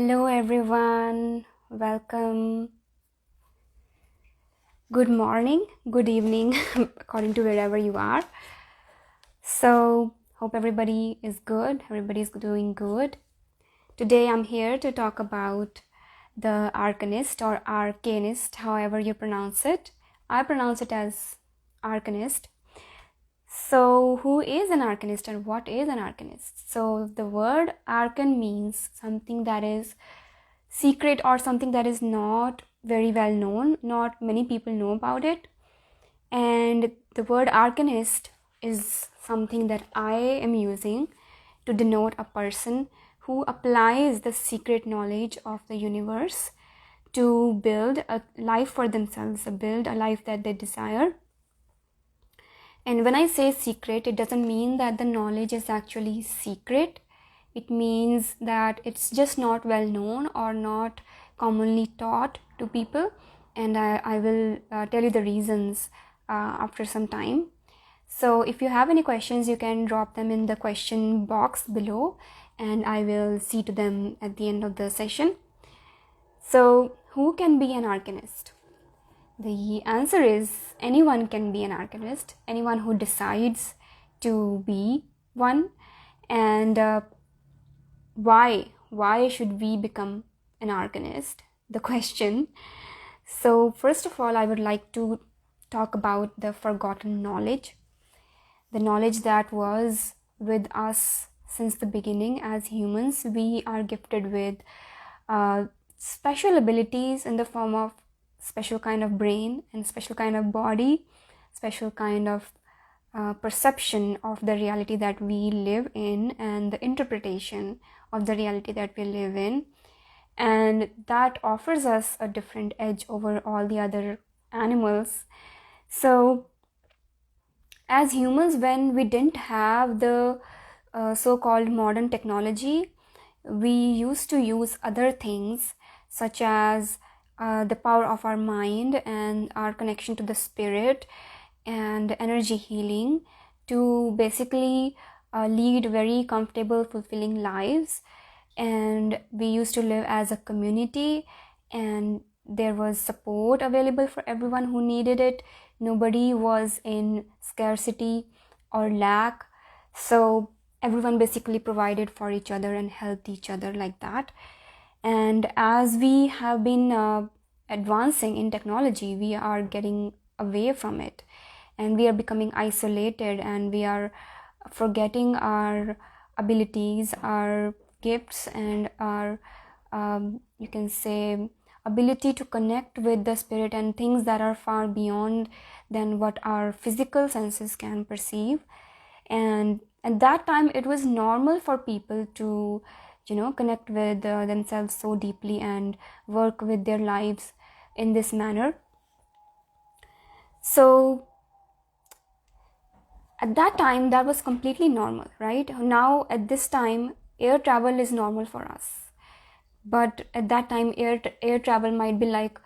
Hello everyone, welcome. Good morning, good evening, according to wherever you are. So, hope everybody is good, everybody's doing good. Today I'm here to talk about the Arcanist or Arcanist, however you pronounce it. I pronounce it as Arcanist. So, who is an Arcanist and what is an Arcanist? So, the word Arcan means something that is secret or something that is not very well known. Not many people know about it. And the word Arcanist is something that I am using to denote a person who applies the secret knowledge of the universe to build a life for themselves, build a life that they desire. And when I say secret, it doesn't mean that the knowledge is actually secret. It means that it's just not well known or not commonly taught to people. And I will tell you the reasons after some time. So if you have any questions, you can drop them in the question box below and I will see to them at the end of the session. So who can be an Arcanist? The answer is anyone can be an Arcanist, anyone who decides to be one. And why should we become an Arcanist? The question. So first of all, I would like to talk about the forgotten knowledge, the knowledge that was with us since the beginning. As humans, we are gifted with special abilities in the form of special kind of brain and special kind of body, special kind of perception of the reality that we live in and the interpretation of the reality that we live in. And that offers us a different edge over all the other animals. So as humans, when we didn't have the so-called modern technology, we used to use other things such as the power of our mind and our connection to the spirit and energy healing to basically lead very comfortable, fulfilling lives. And we used to live as a community, and there was support available for everyone who needed it. Nobody was in scarcity or lack. So everyone basically provided for each other and helped each other like that. And as we have been advancing in technology, we are getting away from it and we are becoming isolated and we are forgetting our abilities, our gifts, and our you can say ability to connect with the spirit and things that are far beyond than what our physical senses can perceive. And at that time it was normal for people to connect with themselves so deeply and work with their lives in this manner. So at that time that was completely normal, right? Now at this time air travel is normal for us, but at that time air travel might be like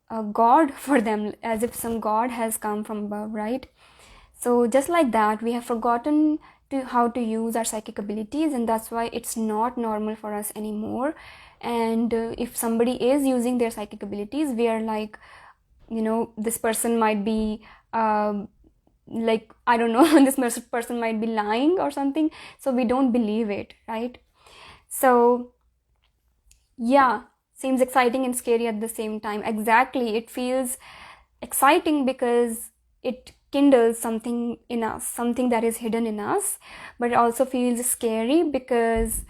a god for them, as if some god has come from above, right? So just like that, we have forgotten how to use our psychic abilities, and that's why it's not normal for us anymore. And if somebody is using their psychic abilities, we are like, this person might be like, I don't know, this person might be lying or something. So we don't believe it, right? So yeah, seems exciting and scary at the same time. Exactly, it feels exciting because it kindles something in us, something that is hidden in us, but it also feels scary because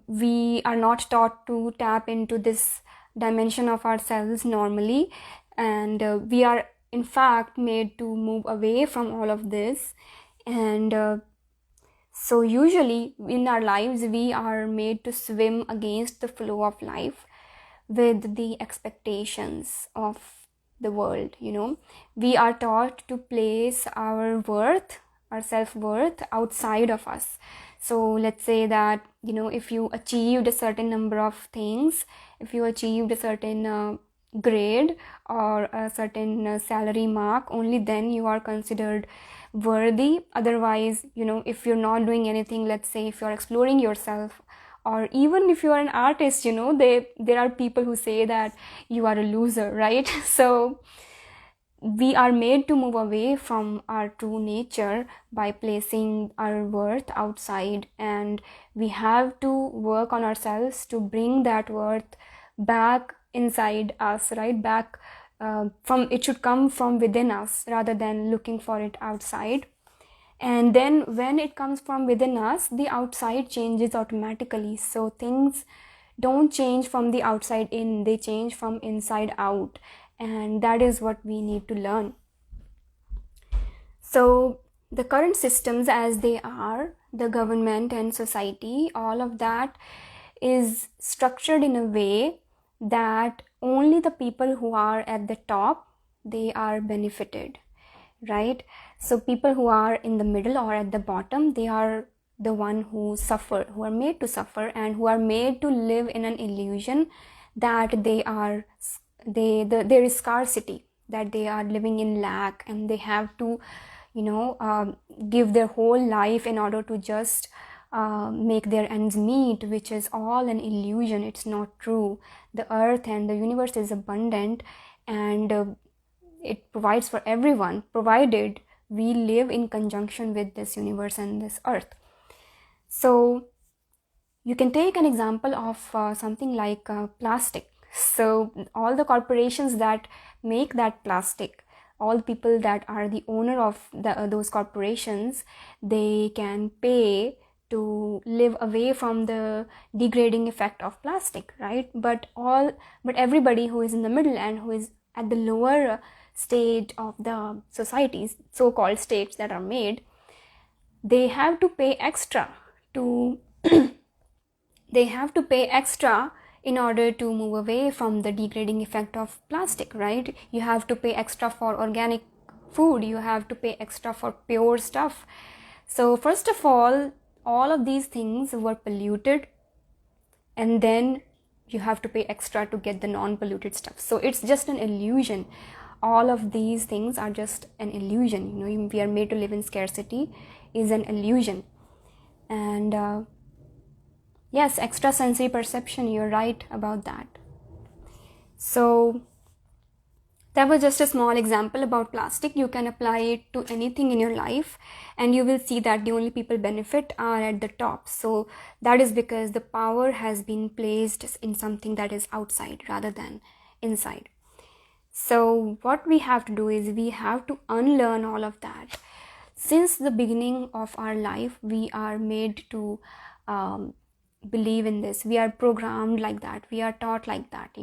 we are not taught to tap into this dimension of ourselves normally, and we are in fact made to move away from all of this. And so usually in our lives we are made to swim against the flow of life with the expectations of the world. We are taught to place our worth, our self-worth outside of us. So let's say that if you achieved a certain number of things, if you achieved a certain grade or a certain salary mark, only then you are considered worthy. Otherwise, if you're not doing anything, let's say if you're exploring yourself or even if you are an artist, there are people who say that you are a loser, right? So we are made to move away from our true nature by placing our worth outside, and we have to work on ourselves to bring that worth back inside us, right? Back from it should come from within us rather than looking for it outside. And then when it comes from within us, the outside changes automatically. So things don't change from the outside in, they change from inside out. And that is what we need to learn. So the current systems as they are, the government and society, all of that is structured in a way that only the people who are at the top, they are benefited, right? So people who are in the middle or at the bottom, they are the one who suffer, who are made to suffer, and who are made to live in an illusion that there is scarcity, that they are living in lack, and they have to give their whole life in order to just make their ends meet, which is all an illusion. It's not true. The earth and the universe is abundant, and it provides for everyone, provided we live in conjunction with this universe and this earth. So you can take an example of something like plastic. So all the corporations that make that plastic, all the people that are the owner of those corporations, they can pay to live away from the degrading effect of plastic, right? But everybody who is in the middle and who is at the lower stage of the societies, so-called states that are made, they have to pay extra to they have to pay extra in order to move away from the degrading effect of plastic, right? You have to pay extra for organic food, you have to pay extra for pure stuff. So first of all of these things were polluted, and then you have to pay extra to get the non-polluted stuff. So it's just an illusion. All of these things are just an illusion. We are made to live in scarcity is an illusion. And yes, extrasensory perception, you're right about that. So that was just a small example about plastic. You can apply it to anything in your life, and you will see that the only people benefit are at the top. So that is because the power has been placed in something that is outside rather than inside. So what we have to do is we have to unlearn all of that. Since the beginning of our life, we are made to believe in this. We are programmed like that. We are taught like that.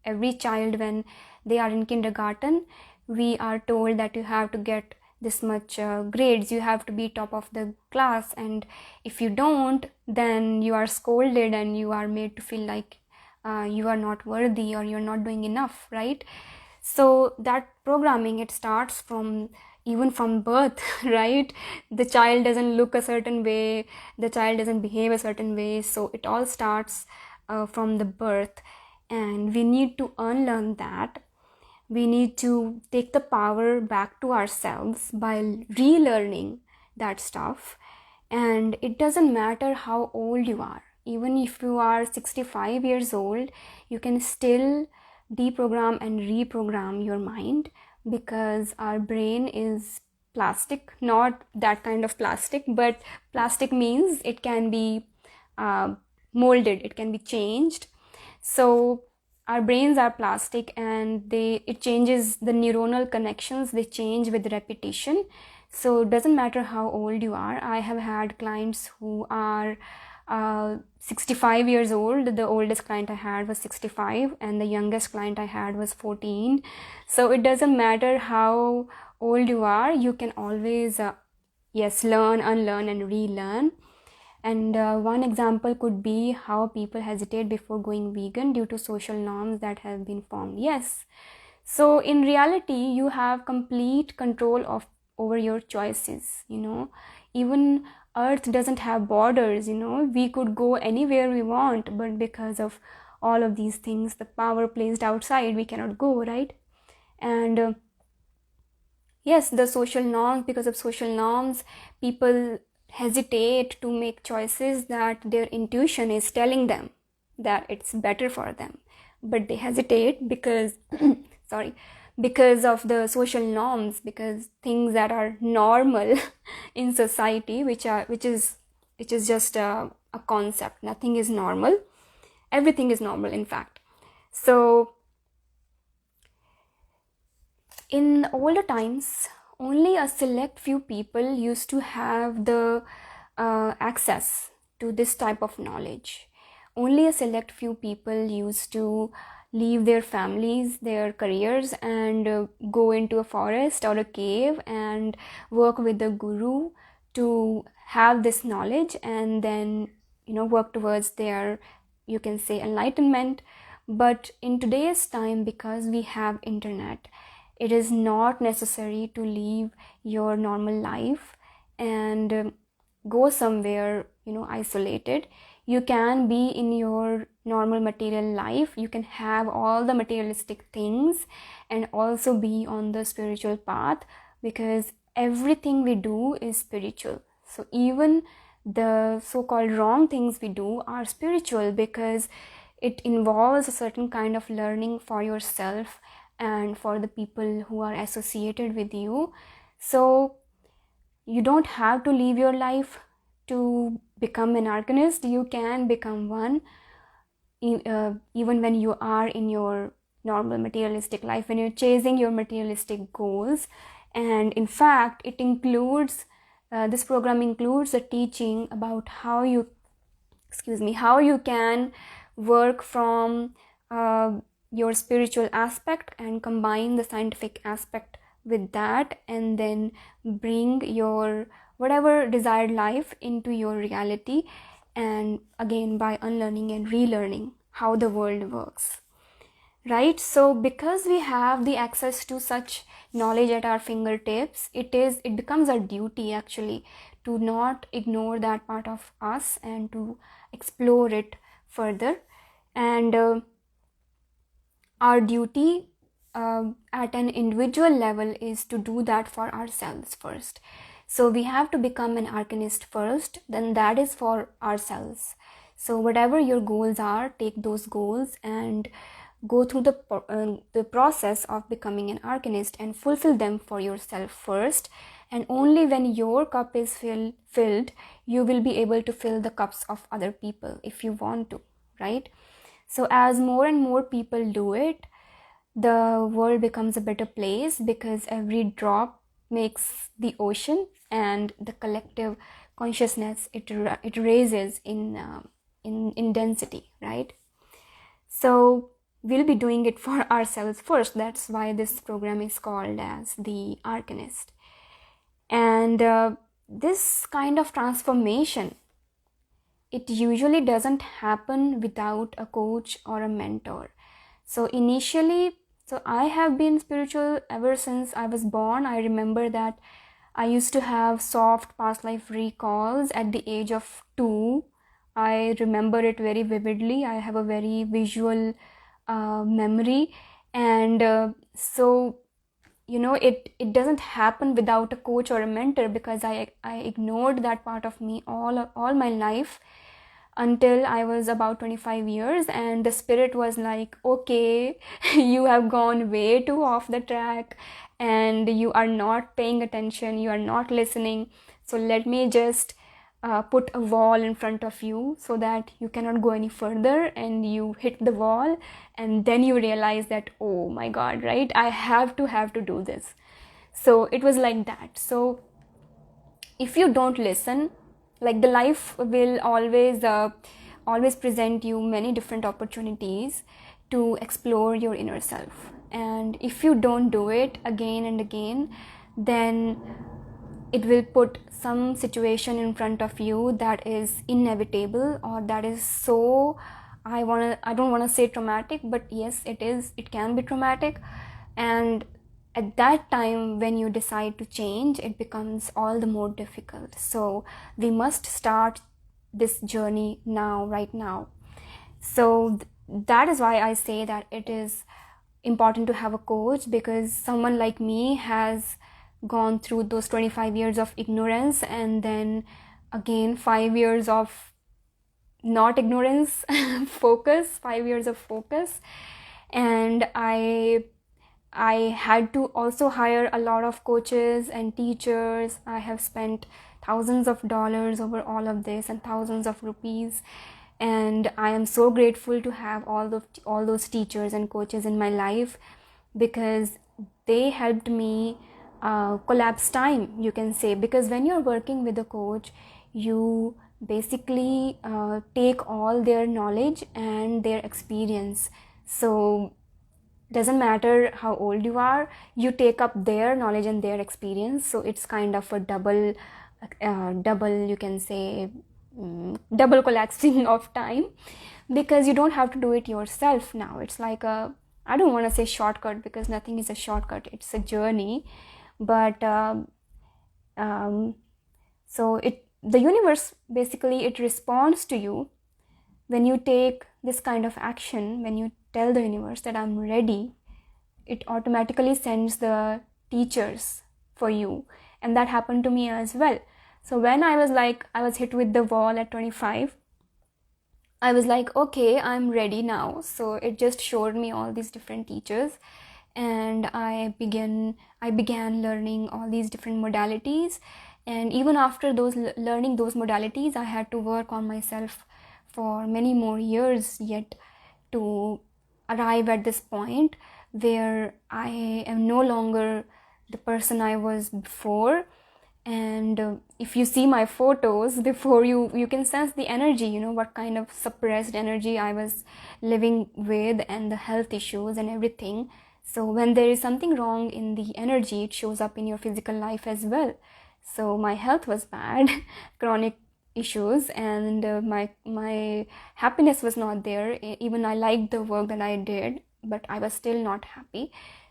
Every child, when they are in kindergarten, we are told that you have to get this much grades, you have to be top of the class, and if you don't, then you are scolded and you are made to feel like you are not worthy or you're not doing enough, right? So that programming, it starts even from birth, right? The child doesn't look a certain way, the child doesn't behave a certain way, so it all starts from the birth, and we need to unlearn that. We need to take the power back to ourselves by relearning that stuff. And it doesn't matter how old you are. Even if you are 65 years old, you can still deprogram and reprogram your mind, because our brain is plastic. Not that kind of plastic, but plastic means it can be molded, it can be changed. So our brains are plastic, and it changes the neuronal connections, they change with repetition. So it doesn't matter how old you are. I have had clients who are 65 years old. The oldest client I had was 65, and the youngest client I had was 14. So it doesn't matter how old you are, you can always learn, unlearn, and relearn. And one example could be how people hesitate before going vegan due to social norms that have been formed. Yes, so in reality, you have complete control over your choices. Even earth doesn't have borders. We could go anywhere we want, but because of all of these things, the power placed outside, we cannot go, right? And yes, the social norms, because of social norms, people hesitate to make choices that their intuition is telling them that it's better for them, but they hesitate because sorry, because of the social norms, because things that are normal in society, which is just a concept. Nothing is normal, everything is normal, in fact. So in older times, only a select few people used to have the access to this type of knowledge. Only a select few people used to leave their families, their careers, and go into a forest or a cave and work with the guru to have this knowledge, and then work towards their, you can say, enlightenment. But in today's time, because we have internet, it is not necessary to leave your normal life and go somewhere isolated. You can be in your normal material life, you can have all the materialistic things and also be on the spiritual path, because everything we do is spiritual. So even the so-called wrong things we do are spiritual, because it involves a certain kind of learning for yourself and for the people who are associated with you. So you don't have to leave your life to become an Arcanist. You can become one even when you are in your normal materialistic life, when you're chasing your materialistic goals. And in fact, it includes this program includes a teaching about how you can work from your spiritual aspect and combine the scientific aspect with that, and then bring your whatever desired life into your reality, and again by unlearning and relearning how the world works, right? So because we have the access to such knowledge at our fingertips, it becomes our duty actually to not ignore that part of us and to explore it further. And our duty at an individual level is to do that for ourselves first. So we have to become an Arcanist first, then that is for ourselves. So whatever your goals are, take those goals and go through the process of becoming an Arcanist and fulfill them for yourself first. And only when your cup is filled, you will be able to fill the cups of other people if you want to, right? So as more and more people do it, the world becomes a better place, because every drop makes the ocean, and the collective consciousness it raises in density, right? So we'll be doing it for ourselves first. That's why this program is called as the Arcanist. And this kind of transformation, it usually doesn't happen without a coach or a mentor. So initially, I have been spiritual ever since I was born. I remember that I used to have soft past life recalls at the age of 2. I remember it very vividly. I have a very visual memory, and so it doesn't happen without a coach or a mentor, because I ignored that part of me all my life until I was about 25 years, and the spirit was like, okay, you have gone way too off the track and you are not paying attention, you are not listening, so let me just put a wall in front of you so that you cannot go any further, and you hit the wall, and then you realize that, oh my god, right, I have to do this. So it was like that. So if you don't listen, like, the life will always present you many different opportunities to explore your inner self, and if you don't do it again and again, then it will put some situation in front of you that is inevitable, or that is so, I don't want to say traumatic, but yes, it can be traumatic. And at that time, when you decide to change, it becomes all the more difficult. So we must start this journey now, right now. So that is why I say that it is important to have a coach, because someone like me has gone through those 25 years of ignorance, and then again 5 years of not ignorance, focus, 5 years of focus. And I had to also hire a lot of coaches and teachers. I have spent thousands of dollars over all of this and thousands of rupees, and I am so grateful to have all those teachers and coaches in my life, because they helped me collapse time, you can say. Because when you're working with a coach, you basically take all their knowledge and their experience. So doesn't matter how old you are, you take up their knowledge and their experience. So it's kind of a double you can say, double collapsing of time, because you don't have to do it yourself now. It's like a, I don't want to say shortcut, because nothing is a shortcut, it's a journey. But so the universe basically, it responds to you when you take this kind of action. When you tell the universe that I'm ready, it automatically sends the teachers for you. And that happened to me as well. So when I was hit with the wall at 25, I was like, okay, I'm ready now. So it just showed me all these different teachers, and I began learning all these different modalities. And even after learning those modalities, I had to work on myself for many more years yet to arrive at this point where I am no longer the person I was before. And if you see my photos before, you can sense the energy, what kind of suppressed energy I was living with, and the health issues and everything. So when there is something wrong in the energy, it shows up in your physical life as well. So my health was bad, chronic issues, and my happiness was not there. Even I liked the work that I did, but I was still not happy.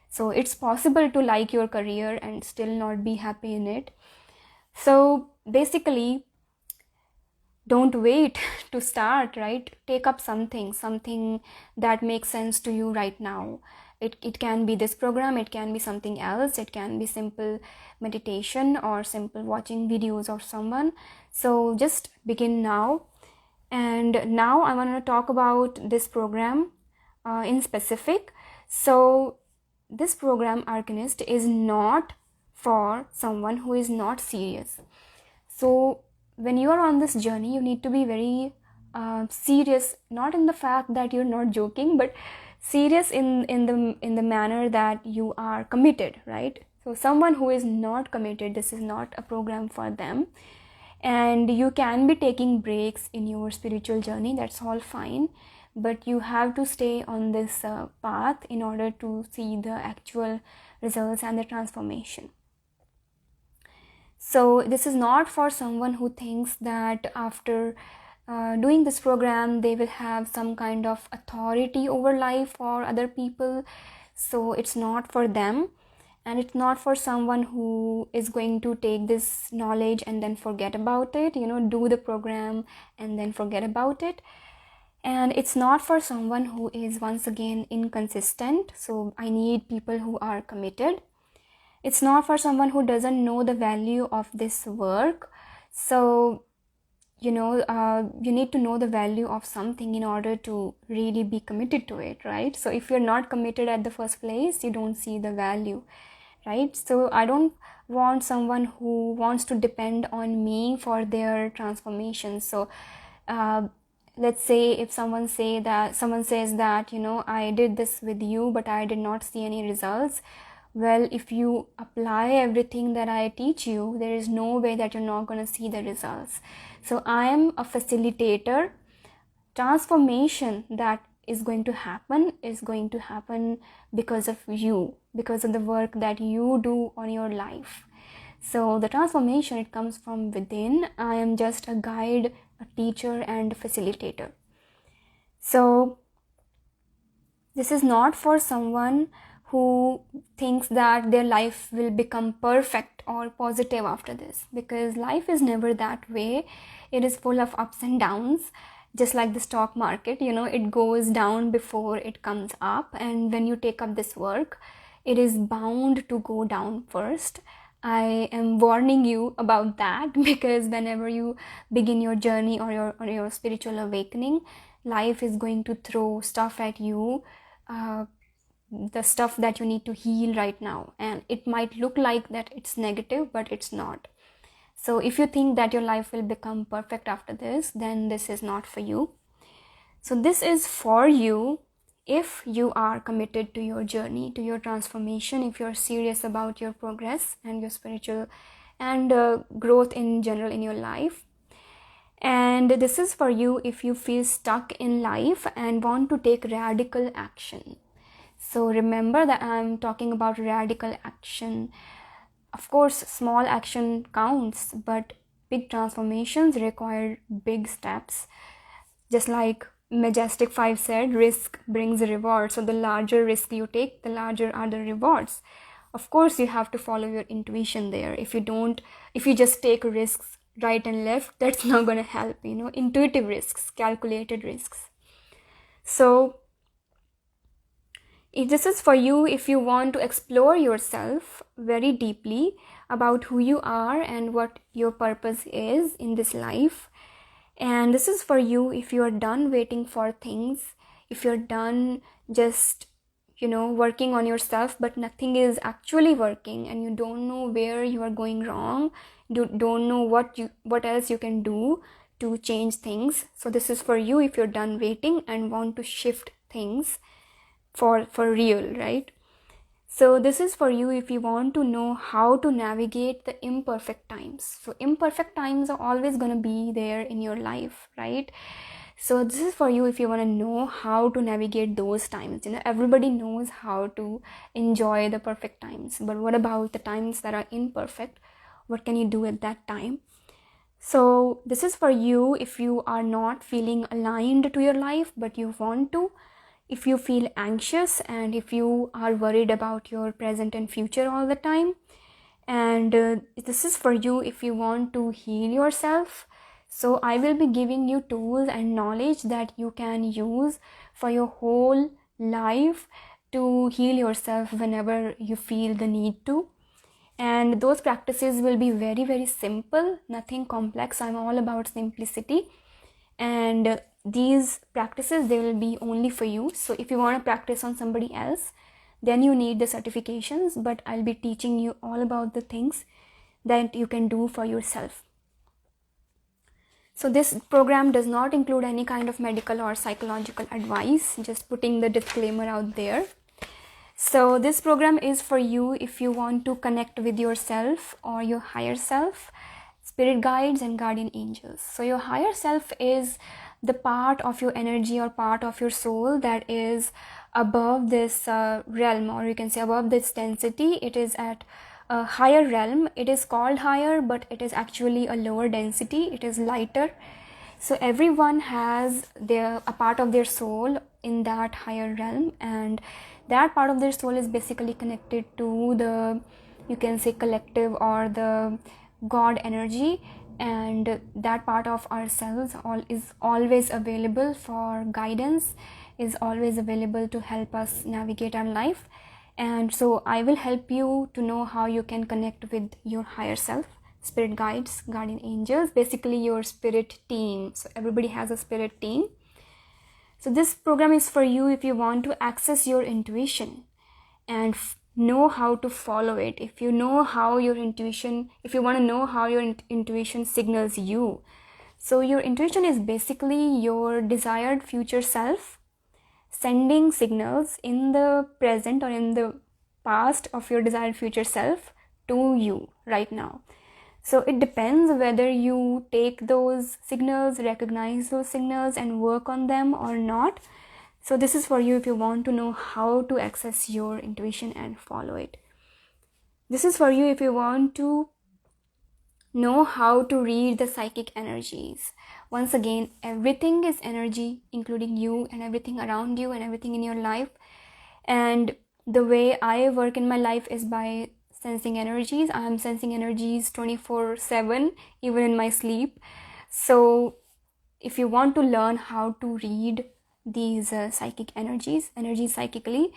So it's possible to like your career and still not be happy in it. So basically, don't wait to start, right? Take up something that makes sense to you right now. It can be this program, it can be something else, it can be simple meditation or simple watching videos of someone. So just begin now. And now I want to talk about this program in specific. So this program, Arcanist, is not for someone who is not serious. So when you are on this journey, you need to be very serious, not in the fact that you're not joking, but serious in the manner that you are committed, right? So someone who is not committed, this is not a program for them. And you can be taking breaks in your spiritual journey, that's all fine, but you have to stay on this path in order to see the actual results and the transformation. So this is not for someone who thinks that after doing this program they will have some kind of authority over life or other people. So it's not for them, and it's not for someone who is going to take this knowledge and then forget about it, do the program and then forget about it. And it's not for someone who is, once again, inconsistent. So I need people who are committed. It's not for someone who doesn't know the value of this work. So you need to know the value of something in order to really be committed to it, right? So if you're not committed at the first place, you don't see the value, right? So I don't want someone who wants to depend on me for their transformation. So let's say if someone says that I did this with you but I did not see any results. Well, if you apply everything that I teach you, there is no way that you're not going to see the results. So I am a facilitator. Transformation that is going to happen because of you, because of the work that you do on your life. So the transformation, it comes from within. I am just a guide, a teacher, and a facilitator. So this is not for someone who thinks that their life will become perfect or positive after this, because life is never that way. It is full of ups and downs, just like the stock market. It goes down before it comes up, and when you take up this work, it is bound to go down first. I am warning you about that because whenever you begin your journey or your spiritual awakening, life is going to throw stuff at you, the stuff that you need to heal right now, and it might look like that it's negative, but it's not. So if you think that your life will become perfect after this, then this is not for you. So this is for you if you are committed to your journey, to your transformation, if you're serious about your progress and your spiritual and growth in general in your life. And this is for you if you feel stuck in life and want to take radical action. So remember that I'm talking about radical action. Of course, small action counts, but big transformations require big steps. Just like Majestic 5 said, risk brings reward. So the larger risk you take, the larger are the rewards. Of course, you have to follow your intuition there. If you just take risks right and left, that's not going to help, intuitive risks, calculated risks. So this is for you if you want to explore yourself very deeply about who you are and what your purpose is in this life. And this is for you if you are done waiting for things, if you're done just working on yourself but nothing is actually working and you don't know where you are going wrong, don't know what else you can do to change things. So this is for you if you're done waiting and want to shift things for real, right? So this is for you if you want to know how to navigate the imperfect times. So imperfect times are always going to be there in your life, right? So this is for you if you want to know how to navigate those times. Everybody knows how to enjoy the perfect times, but what about the times that are imperfect? What can you do at that time? So this is for you if you are not feeling aligned to your life, but you want to. If you feel anxious and if you are worried about your present and future all the time. And this is for you if you want to heal yourself. So I will be giving you tools and knowledge that you can use for your whole life to heal yourself whenever you feel the need to. And those practices will be very, very simple, nothing complex. I'm all about simplicity. And these practices, they will be only for you. So if you want to practice on somebody else, then you need the certifications, but I'll be teaching you all about the things that you can do for yourself. So this program does not include any kind of medical or psychological advice, just putting the disclaimer out there. So this program is for you if you want to connect with yourself or your higher self, spirit guides and guardian angels. So your higher self is the part of your energy or part of your soul that is above this realm, or you can say above this density. It is at a higher realm. It is called higher, but it is actually a lower density. It is lighter. So everyone has a part of their soul in that higher realm, and that part of their soul is basically connected to the, you can say, collective or the God energy. And that part of ourselves is always available for guidance, is always available to help us navigate our life. And so I will help you to know how you can connect with your higher self, spirit guides, guardian angels, basically your spirit team. So everybody has a spirit team. So this program is for you if you want to access your intuition and know how to follow it. If you know how your intuition, if you want to know how your intuition signals you. So your intuition is basically your desired future self sending signals in the present or in the past of your desired future self to you right now. So it depends whether you take those signals, recognize those signals and work on them or not. So this is for you if you want to know how to access your intuition and follow it. This is for you if you want to know how to read the psychic energies. Once again, everything is energy, including you and everything around you and everything in your life. And the way I work in my life is by sensing energies. I am sensing energies 24/7, even in my sleep. So if you want to learn how to read these psychic energies psychically,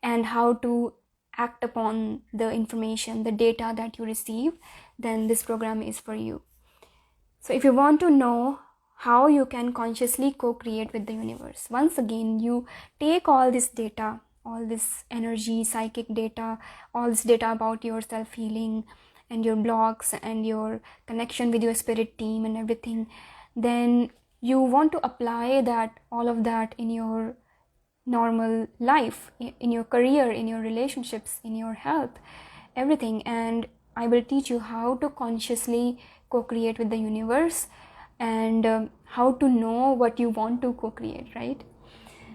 and how to act upon the information, the data that you receive, then this program is for you. So if you want to know how you can consciously co-create with the universe, once again, you take all this data, all this energy, psychic data, all this data about your self-healing and your blocks and your connection with your spirit team and everything, then you want to apply that, all of that in your normal life, in your career, in your relationships, in your health, everything. And I will teach you how to consciously co-create with the universe, and how to know what you want to co-create, right?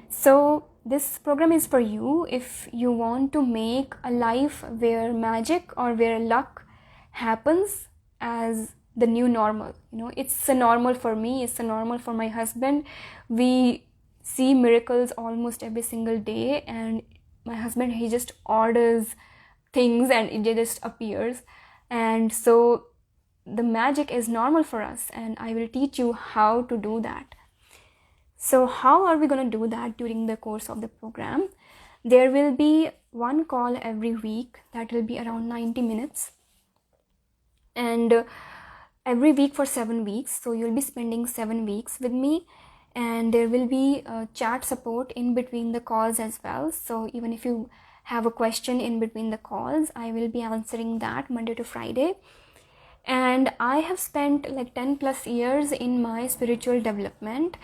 So this program is for you if you want to make a life where magic or where luck happens as the new normal. It's a normal for me, it's a normal for my husband. We see miracles almost every single day, and my husband, he just orders things and it just appears. And so the magic is normal for us, and I will teach you how to do that. So how are we going to do that during the course of the program? There will be one call every week that will be around 90 minutes, and every week for 7 weeks. So you'll be spending 7 weeks with me, and there will be chat support in between the calls as well. So even if you have a question in between the calls, I will be answering that Monday to Friday. And I have spent like 10 plus years in my spiritual development,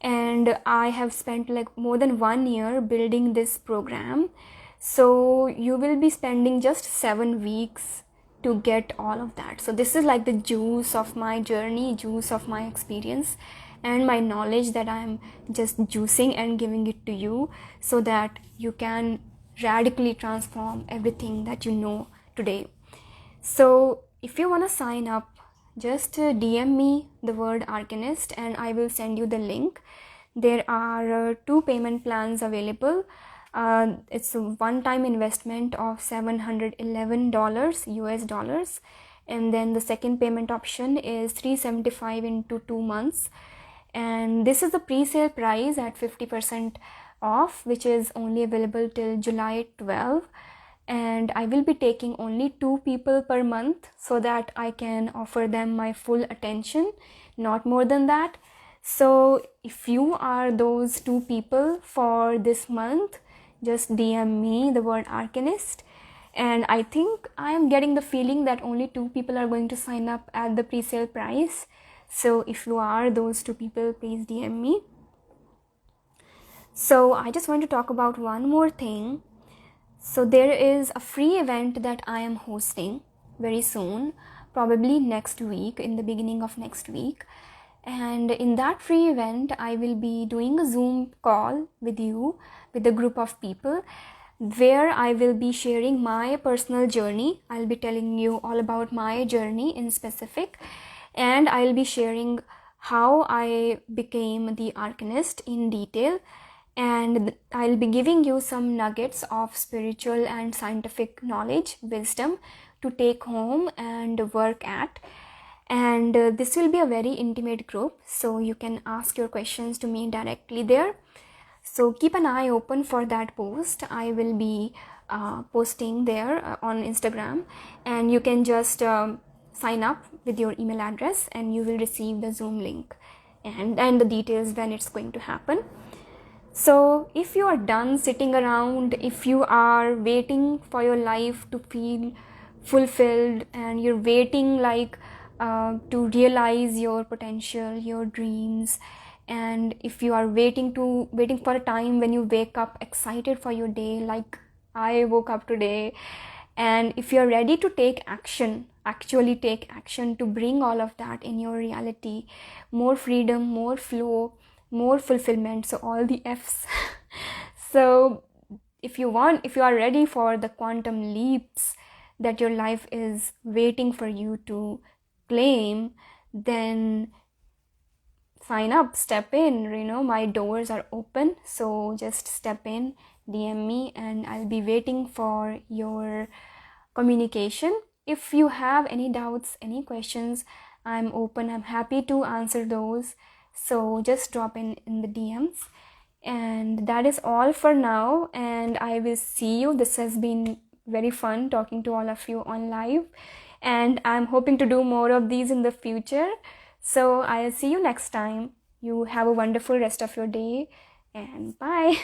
and I have spent like more than 1 year building this program. So you will be spending just 7 weeks to get all of that. So this is like the juice of my journey, juice of my experience, and my knowledge that I'm just juicing and giving it to you, so that you can radically transform everything that you know today. So if you want to sign up, just DM me the word Arcanist and I will send you the link. There are 2 payment plans available. It's a one-time investment of $711 US dollars, and then the second payment option is $375 into 2 months. And this is the pre-sale price at 50% off, which is only available till July 12. And I will be taking only 2 people per month, so that I can offer them my full attention, not more than that. So if you are those 2 people for this month, just DM me the word Arcanist. And I think I am getting the feeling that only 2 people are going to sign up at the pre-sale price. So if you are those 2 people, please DM me. So I just want to talk about one more thing. So there is a free event that I am hosting very soon, probably next week, in the beginning of next week. And in that free event, I will be doing a Zoom call with you, with a group of people, where I will be sharing my personal journey. I'll be telling you all about my journey in specific, and I'll be sharing how I became the Arcanist in detail. And I'll be giving you some nuggets of spiritual and scientific knowledge, wisdom to take home and work at. And this will be a very intimate group, so you can ask your questions to me directly there. So keep an eye open for that post. I will be posting there on Instagram, and you can just sign up with your email address and you will receive the Zoom link and the details when it's going to happen. So if you are done sitting around, if you are waiting for your life to feel fulfilled, and you're waiting like to realize your potential, your dreams, and if you are waiting for a time when you wake up excited for your day, like I woke up today, and if you're ready to take action, actually take action to bring all of that in your reality, more freedom, more flow, more fulfillment, so all the F's. So if you are ready for the quantum leaps that your life is waiting for you to claim, then sign up, step in. My doors are open, so just step in, DM me, and I'll be waiting for your communication. If you have any doubts, any questions, I'm open, I'm happy to answer those. So just drop in the DMs. And that is all for now, and I will see you. This has been very fun talking to all of you on live, and I'm hoping to do more of these in the future. So I'll see you next time. You have a wonderful rest of your day, and bye.